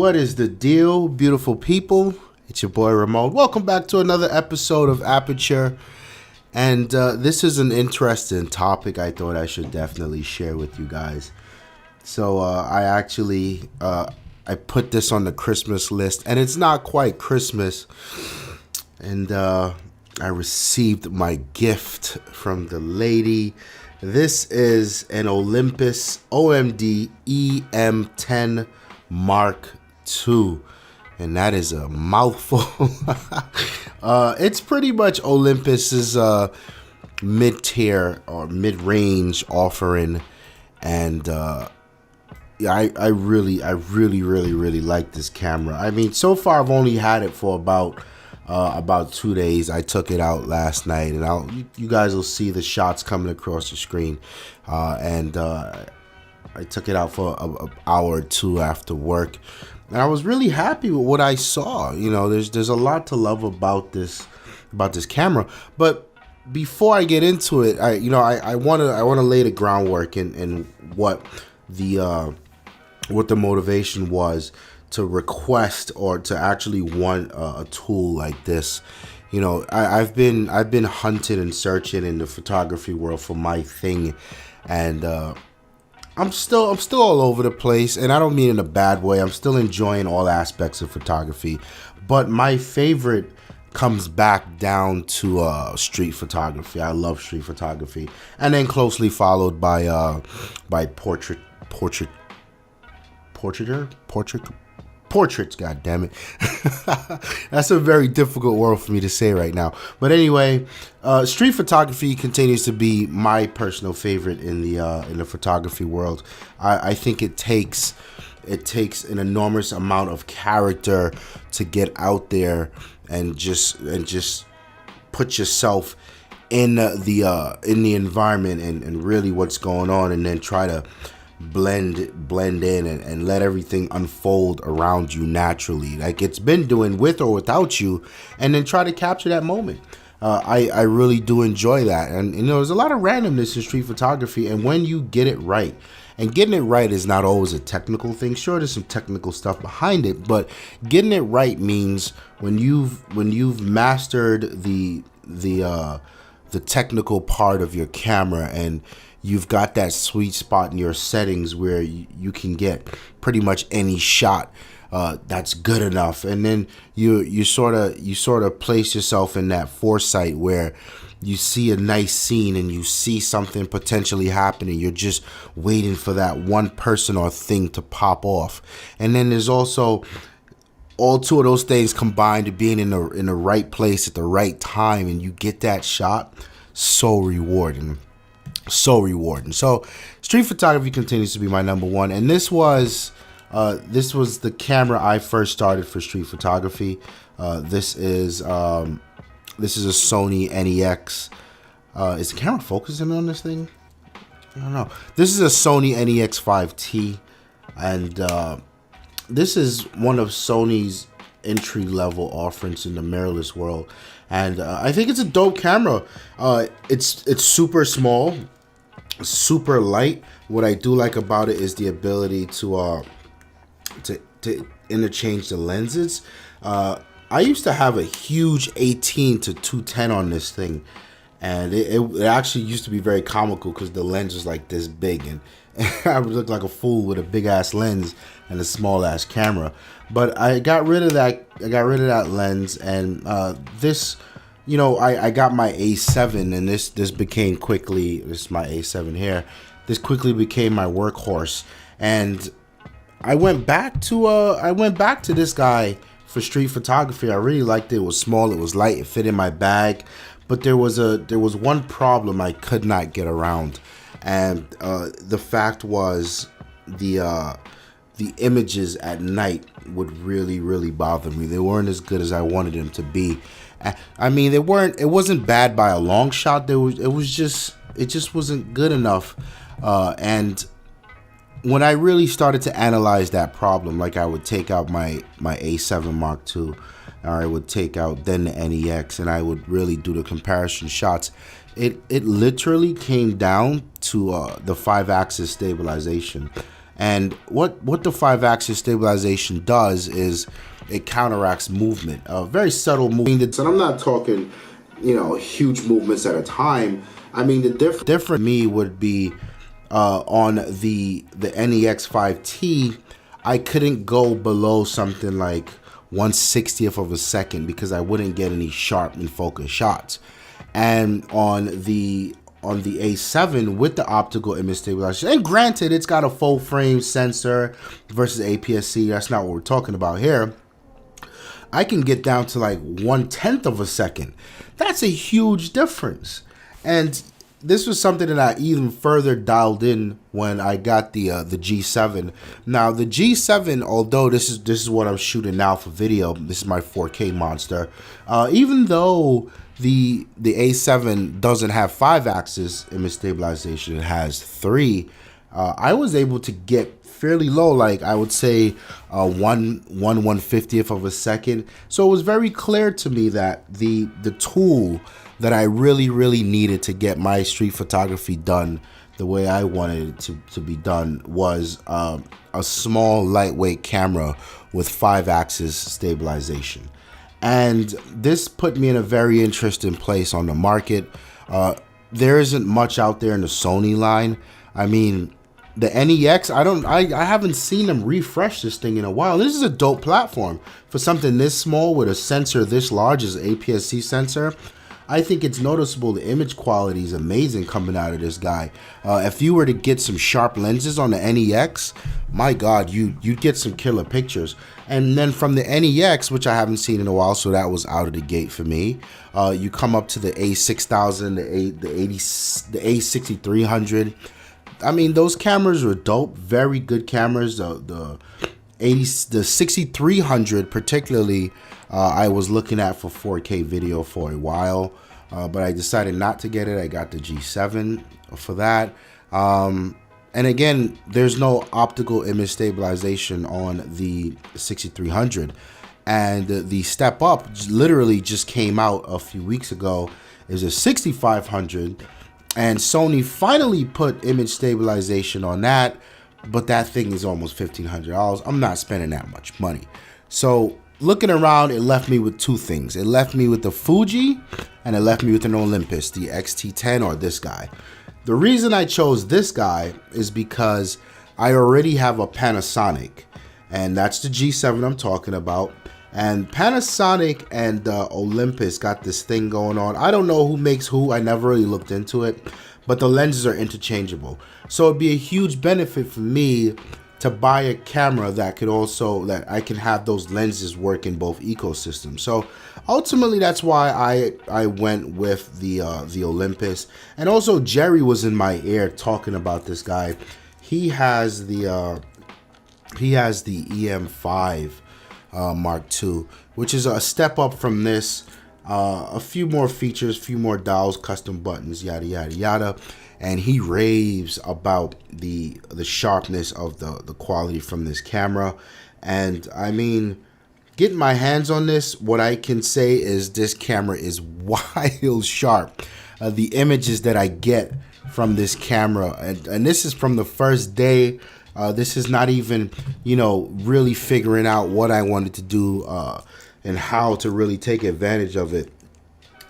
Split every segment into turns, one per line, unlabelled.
What is the deal, beautiful people? It's your boy Ramon. Welcome back to another episode of Aperture. And this is an interesting topic I thought I should definitely share with you guys. So I put this on the Christmas list, and it's not quite Christmas. And I received my gift from the lady. This is an Olympus OMD EM10 Mark II, and that is a mouthful. It's pretty much Olympus's mid-tier or mid-range offering, and I really like this camera. I mean, so far I've only had it for about 2 days. I took it out last night, and you guys will see the shots coming across the screen, and I took it out for an hour or two after work, and I was really happy with what I saw. You know, there's a lot to love about this camera. But before I get into it, I want to lay the groundwork in what the motivation was to request or to actually want a tool like this. You know, I've been hunting and searching in the photography world for my thing, and I'm still all over the place, and I don't mean in a bad way. I'm still enjoying all aspects of photography, but my favorite comes back down to street photography. I love street photography, and then closely followed by portraits. God damn it. That's a very difficult word for me to say right now. But anyway, street photography continues to be my personal favorite in the photography world. I think it takes an enormous amount of character to get out there and just put yourself in the environment and really what's going on, and then try to blend in and let everything unfold around you naturally, like it's been doing with or without you, and then try to capture that moment. I really do enjoy that, and you know, there's a lot of randomness in street photography, and when you get it right, and getting it right is not always a technical thing. Sure, there's some technical stuff behind it, but getting it right means when you've mastered the technical part of your camera, and you've got that sweet spot in your settings where you can get pretty much any shot that's good enough, and then you sort of place yourself in that foresight where you see a nice scene and you see something potentially happening. You're just waiting for that one person or thing to pop off, and then there's also all two of those things combined to being in the right place at the right time, and you get that shot. So rewarding. So street photography continues to be my number one, and this was the camera I first started for street photography. This is a Sony NEX. Is the camera focusing on this thing? I don't know. This is a Sony NEX 5T, and this is one of Sony's entry-level offerings in the mirrorless world, and I think it's a dope camera. It's super small, super light. What I do like about it is the ability to interchange the lenses. I used to have a huge 18 to 210 on this thing, and it actually used to be very comical because the lens was like this big, and I would look like a fool with a big ass lens and a small ass camera. But I got rid of that. Lens, and this, you know, I got my A7, and this became quickly. This is my A7 here. This quickly became my workhorse, and I went back to this guy for street photography. I really liked it. It was small, it was light, it fit in my bag, but there was one problem I could not get around, and the fact was the images at night would really bother me. They weren't as good as I wanted them to be. I mean, it wasn't bad by a long shot. It just wasn't good enough. And when I really started to analyze that problem, like I would take out my A7 Mark II, or I would take out then the NEX, and I would really do the comparison shots. It literally came down to the 5-axis stabilization. And what the 5-axis stabilization does is it counteracts movement, very subtle movement. And I'm not talking, huge movements at a time. I mean, the different me would be on the NEX 5T, I couldn't go below something like 1/60th of a second because I wouldn't get any sharp and focused shots. And on the A7 with the optical image stabilization, and granted it's got a full frame sensor versus APS-C, that's not what we're talking about here, I can get down to like 1/10 of a second. That's a huge difference. And this was something that I even further dialed in when I got the G7. Now the G7, although this is what I'm shooting now for video, this is my 4K monster. Even though the A7 doesn't have 5-axis image stabilization, it has 3. I was able to get fairly low, like I would say 1/150th of a second. So it was very clear to me that the tool that I really needed to get my street photography done the way I wanted it to be done was a small lightweight camera with 5-axis stabilization. And this put me in a very interesting place on the market. There isn't much out there in the Sony line. I mean, the NEX, I haven't seen them refresh this thing in a while. This is a dope platform for something this small with a sensor this large as an APS-C sensor. I think it's noticeable. The image quality is amazing coming out of this guy. If you were to get some sharp lenses on the NEX, my God, you'd get some killer pictures. And then from the NEX, which I haven't seen in a while, so that was out of the gate for me. You come up to the A6000, the A6300. I mean, those cameras were dope, very good cameras. The 6300 particularly, I was looking at for 4K video for a while, but I decided not to get it. I got the G7 for that. And again, there's no optical image stabilization on the 6300. And the step up literally just came out a few weeks ago is a 6500. And Sony finally put image stabilization on that, but that thing is almost $1,500. I'm not spending that much money. So looking around, it left me with two things. It left me with the Fuji, and it left me with an Olympus, the XT10 or this guy. The reason I chose this guy is because I already have a Panasonic, and that's the G7 I'm talking about. And Panasonic and Olympus got this thing going on. I don't know who makes who. I never really looked into it, but the lenses are interchangeable. So it'd be a huge benefit for me to buy a camera that I can have those lenses work in both ecosystems. So ultimately, that's why I went with the Olympus. And also, Jerry was in my ear talking about this guy. He has the EM5 Mark II, which is a step up from this. A few more features, few more dials, custom buttons, yada yada yada. And he raves about the sharpness of the quality from this camera. And I mean, getting my hands on this, what I can say is this camera is wild sharp. The images that I get from this camera, and this is from the first day. This is not even, really figuring out what I wanted to do and how to really take advantage of it.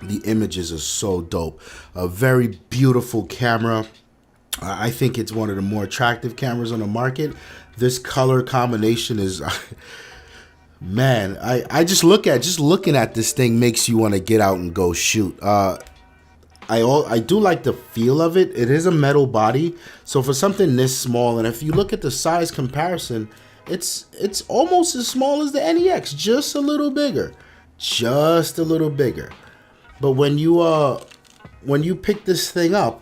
The images are so dope. A very beautiful camera. I think it's one of the more attractive cameras on the market. This color combination is, man, I just looking at this thing makes you want to get out and go shoot. I do like the feel of it. It is a metal body, so for something this small, and if you look at the size comparison, it's almost as small as the NEX, just a little bigger, But when you pick this thing up,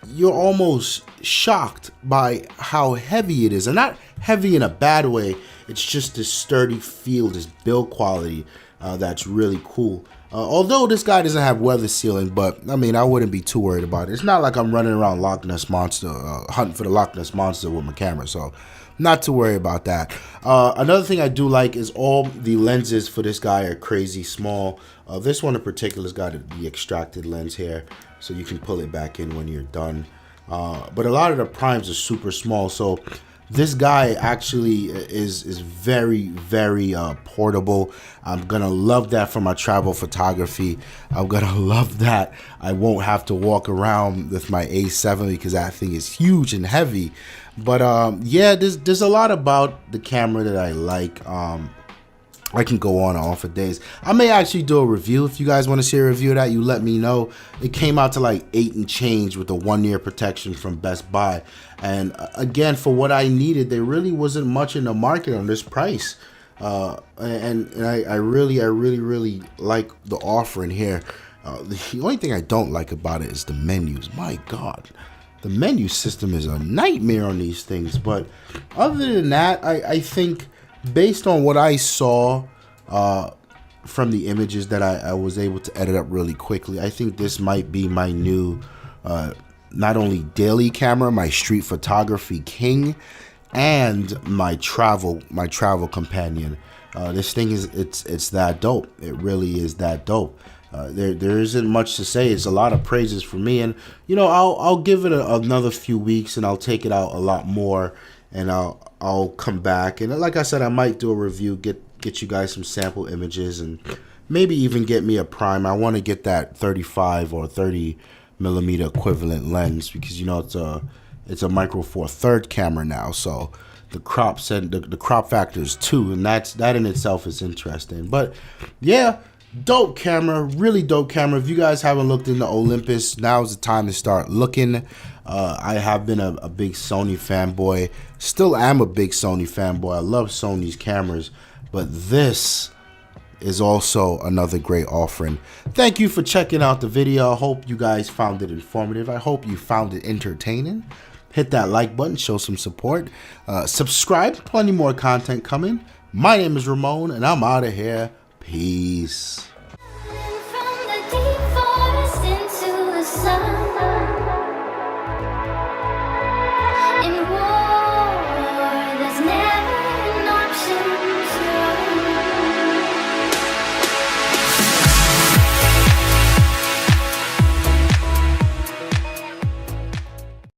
you're almost shocked by how heavy it is, and not heavy in a bad way. It's just this sturdy feel, this build quality that's really cool. Although this guy doesn't have weather sealing, but I mean, I wouldn't be too worried about it. It's not like I'm running around Loch Ness Monster, hunting for the Loch Ness Monster with my camera, so not to worry about that. Another thing I do like is all the lenses for this guy are crazy small. This one in particular has got the extracted lens here, so you can pull it back in when you're done. But a lot of the primes are super small, so This guy actually is very, very portable. I'm gonna love that for my travel photography. I'm gonna love that I won't have to walk around with my A7 because that thing is huge and heavy. But yeah, there's a lot about the camera that I like. I can go on and on for days. I may actually do a review. If you guys want to see a review of that, you let me know. It came out to like 8 and change with a 1-year protection from Best Buy. And again, for what I needed, there really wasn't much in the market on this price. And I really like the offering here. The only thing I don't like about it is the menus. My God, the menu system is a nightmare on these things. But other than that, I think, based on what I saw from the images that I was able to edit up really quickly, I think this might be my new not only daily camera, my street photography king, and my travel companion. This thing it's that dope. It really is that dope. There isn't much to say. It's a lot of praises for me, and you know, I'll give it another few weeks, and I'll take it out a lot more, and I'll come back, and like I said, I might do a review, get you guys some sample images, and maybe even get me a prime. I want to get that 35 or 30 millimeter equivalent lens, because you know it's a Micro Four Third camera now, so the crop factor is 2, and that in itself is interesting. But yeah, dope camera, really dope camera. If you guys haven't looked into Olympus, now's the time to start looking. I have been a big Sony fanboy, still am a big Sony fanboy. I love Sony's cameras, but this is also another great offering. Thank you for checking out the video. I hope you guys found it informative. I hope you found it entertaining. Hit that like button, show some support. Subscribe, plenty more content coming. My name is Ramon, and I'm out of here. Peace.